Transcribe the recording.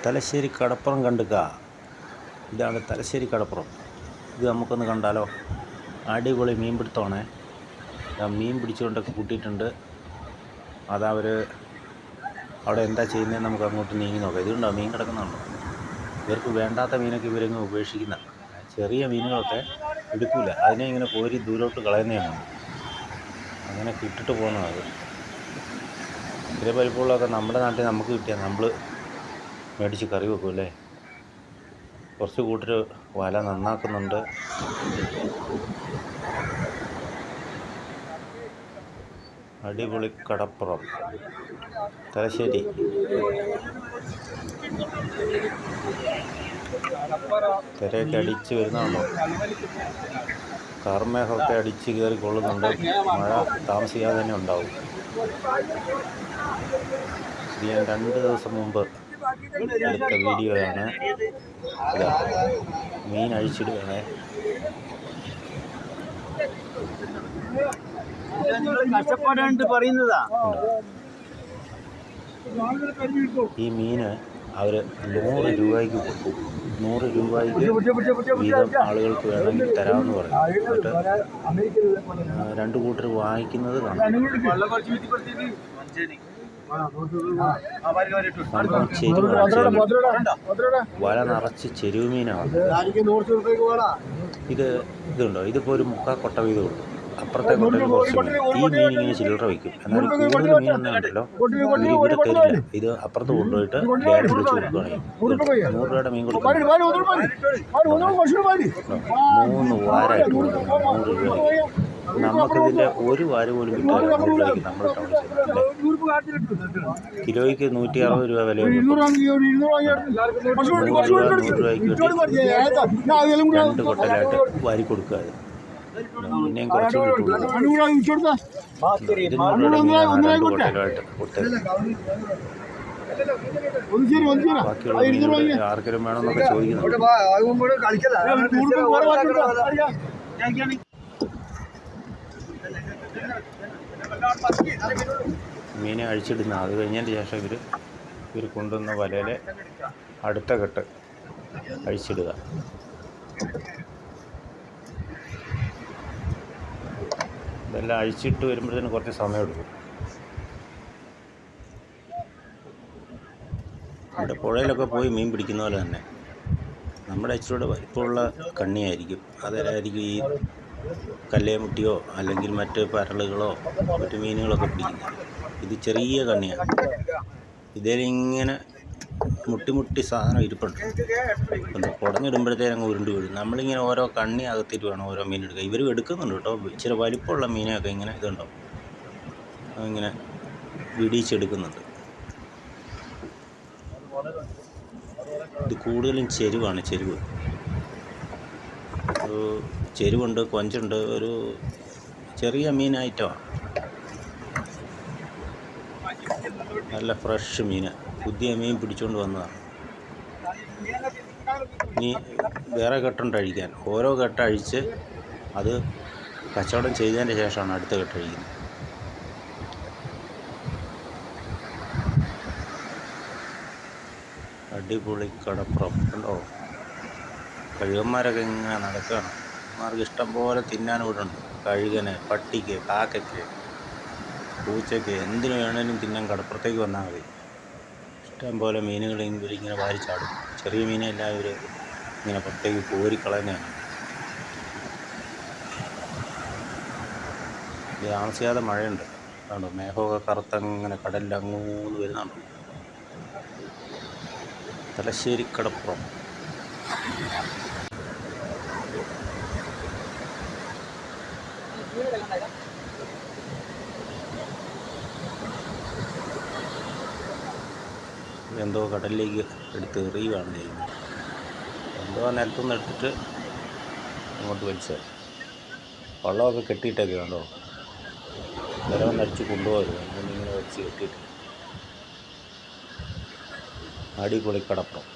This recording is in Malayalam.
തലശ്ശേരി കടപ്പുറം കണ്ടുക. ഇതാണ് തലശ്ശേരി കടപ്പുറം. ഇത് നമുക്കൊന്ന് കണ്ടാലോ? അടിപൊളി മീൻ പിടുത്തമാണ്. മീൻ പിടിച്ചുകൊണ്ടൊക്കെ കൂട്ടിയിട്ടുണ്ട്. അതവർ അവിടെ എന്താ ചെയ്യുന്നതെന്ന് നമുക്ക് അങ്ങോട്ട് നീങ്ങി നോക്കാം. ഇതുകൊണ്ടോ മീൻ കിടക്കുന്നുണ്ടോ? ഇവർക്ക് വേണ്ടാത്ത മീനൊക്കെ ഇവരങ്ങ് ഉപേക്ഷിക്കുന്ന. ചെറിയ മീനുകളൊക്കെ എടുക്കില്ല, അതിനെ ഇങ്ങനെ കോരി ദൂരോട്ട് കളയുന്നതാണ്. അങ്ങനെ ഇട്ടിട്ട് പോകുന്നതാണ്. ഇതേ പരിപ്പുള്ളതൊക്കെ നമ്മുടെ നാട്ടിൽ നമുക്ക് കിട്ടിയാൽ നമ്മൾ മേടിച്ച് കറി വെക്കും അല്ലേ. കുറച്ച് കൂട്ടർ വല നന്നാക്കുന്നുണ്ട്. അടിപൊളി കടപ്പുറം തലശ്ശേരി. തിരയൊക്കെ അടിച്ച് വരുന്നുണ്ടോ? കാർമേഘമൊക്കെ അടിച്ച് കയറി കൊള്ളുന്നുണ്ട്. മഴ താമസിക്കാതെ തന്നെ ഉണ്ടാവും. ഇത് ഞാൻ 2 ദിവസം മുമ്പ് എടുത്ത വീഡിയോയാണ്. ഇതാ മീൻ അഴിച്ചിടുകയാണ്. ഈ മീന് അവർ 100 രൂപയ്ക്ക് കൊടുക്കും. 100 രൂപയ്ക്ക് വീതം ആളുകൾക്ക് വേണമെങ്കിൽ തരാമെന്ന് പറയും. എന്നിട്ട് 2 കൂട്ടർ വാങ്ങിക്കുന്നത് കാണാം. വല നിറച്ച് ചെരുവ് മീനാണ്. ഇതുണ്ടോ? ഇതിപ്പോൾ ഒരു 3/4 കൊട്ട വീതം ഉണ്ട്. അപ്പുറത്തെ കൊട്ടയിൽ കുറച്ച് മീൻ. ഈ മീൻ ഇങ്ങനെ ചില്ലറ വയ്ക്കും. എന്നാൽ കൂടുതൽ മീനൊന്നും ഉണ്ടല്ലോ ഇവിടെ തരില്ല. ഇത് അപ്പുറത്ത് കൊണ്ടുപോയിട്ട് ലേലം വിളിച്ച് കൊടുക്കുകയാണെങ്കിൽ 100 രൂപയുടെ മീൻ കൊടുക്കും. 3 വാരായിട്ട് കൊടുക്കും 100 രൂപയ്ക്ക്. നമുക്കിതിൻ്റെ ഒരു വാര പോലും കിട്ടാതെ 100 രൂപയ്ക്ക് നമ്മുടെ ടൗണിൽ ചെല്ലുന്നല്ലേ. കിലോയ്ക്ക് 160 രൂപ വില. 100 രൂപയ്ക്ക് കിട്ടി 2 കൊട്ടലായിട്ട് വാരി കൊടുക്കുക. പിന്നെയും കുറച്ച് കിട്ടുള്ളൂ. 200 രൂപയുടെ മീനാണ് 2 കൊട്ടലായിട്ട് കൊടുത്തത്. ബാക്കിയുള്ള ആർക്കെങ്കിലും വേണമെന്നൊക്കെ ചോദിക്കുന്നുണ്ട്. മീനെ അഴിച്ചിടുന്ന അത് കഴിഞ്ഞതിന് ശേഷം ഇവർ കൊണ്ടുവന്ന വലയിലെ അടുത്ത കെട്ട് അഴിച്ചിടുക. ഇതെല്ലാം അഴിച്ചിട്ട് വരുമ്പോഴത്തേന് കുറച്ച് സമയമെടുക്കും. ഇവിടെ പുഴയിലൊക്കെ പോയി മീൻ പിടിക്കുന്ന പോലെ തന്നെ നമ്മുടെ ഇച്ചിരിയുടെ വലിപ്പമുള്ള കണ്ണിയായിരിക്കും. അതിലായിരിക്കും ഈ കല്ലേമുട്ടിയോ അല്ലെങ്കിൽ മറ്റ് പരളുകളോ മറ്റ് മീനുകളൊക്കെ പിടിക്കുന്നത്. ഇത് ചെറിയ കണ്ണിയാണ്. ഇതിലിങ്ങനെ മുട്ടി സാധനം ഇരിപ്പുണ്ട്. എന്താ കുടഞ്ഞിടുമ്പോഴത്തേനും അങ്ങ് ഉരുണ്ട് വീഴും. നമ്മളിങ്ങനെ ഓരോ കണ്ണി അകത്തിട്ട് വേണം ഓരോ മീൻ എടുക്കുക. ഇവർ എടുക്കുന്നുണ്ട് കേട്ടോ. ഇച്ചിരി വലിപ്പമുള്ള മീനെയൊക്കെ ഇങ്ങനെ ഇതുണ്ടോ ഇങ്ങനെ വിടിയിച്ചെടുക്കുന്നുണ്ട്. ഇത് കൂടുതലും ചെരുവാണ്. ചെരുവുണ്ട്, കൊഞ്ചുണ്ട്. ഒരു ചെറിയ മീൻ ഐറ്റമാണ്. നല്ല ഫ്രഷ് മീൻ, പുതിയ മീൻ പിടിച്ചുകൊണ്ട് വന്നതാണ്. ഇനി വേറെ കെട്ടുണ്ട് അഴിക്കാൻ. ഓരോ കെട്ട് അഴിച്ച് അത് കച്ചവടം ചെയ്തതിൻ്റെ ശേഷമാണ് അടുത്ത കെട്ട് അഴിക്കുന്നത്. അടിപൊളി കടപ്പുറം കണ്ടോ? കഴുകന്മാരൊക്കെ ഇങ്ങനെ നടക്കുകയാണ്. അവർക്ക് ഇഷ്ടം പോലെ തിന്നാൻ ഇവിടെ ഉണ്ട്. കഴുകന്, പട്ടിക്ക്, കാക്കയ്ക്ക്, പൂച്ചയ്ക്ക്, എന്തിനു വേണേലും തിന്നാൻ കടപ്പുറത്തേക്ക് വന്നാൽ മതി. ഇഷ്ടം പോലെ മീനുകൾ ഇവരിങ്ങനെ വാരിച്ചാടും. ചെറിയ മീനെല്ലാം ഇവർ ഇങ്ങനെ പുറത്തേക്ക് കോരിക്കളയുന്നതാണ്. ഇത് താമസിയാതെ മഴയുണ്ട്. അതുകൊണ്ടോ മേഘമൊക്കെ കറുത്തങ്ങനെ കടലിൽ അങ്ങൂന്ന് വരുന്നുണ്ടോ. തലശ്ശേരി കടപ്പുറം. എന്തോ കടലിലേക്ക് എടുത്ത് എറിയുകയാണ് ചെയ്യുന്നത്. എന്തോ നിലത്തുനിന്ന് എടുത്തിട്ട് അങ്ങോട്ട് വലിച്ചത്. വള്ളമൊക്കെ കെട്ടിയിട്ടൊക്കെ ഉണ്ടോ. നിലവൊന്ന് അടിച്ച് കൊണ്ടുപോകരുത്. അങ്ങനെ ഇങ്ങനെ വലിച്ച് കെട്ടിയിട്ട്. അടിപൊളി കടപ്പുറം.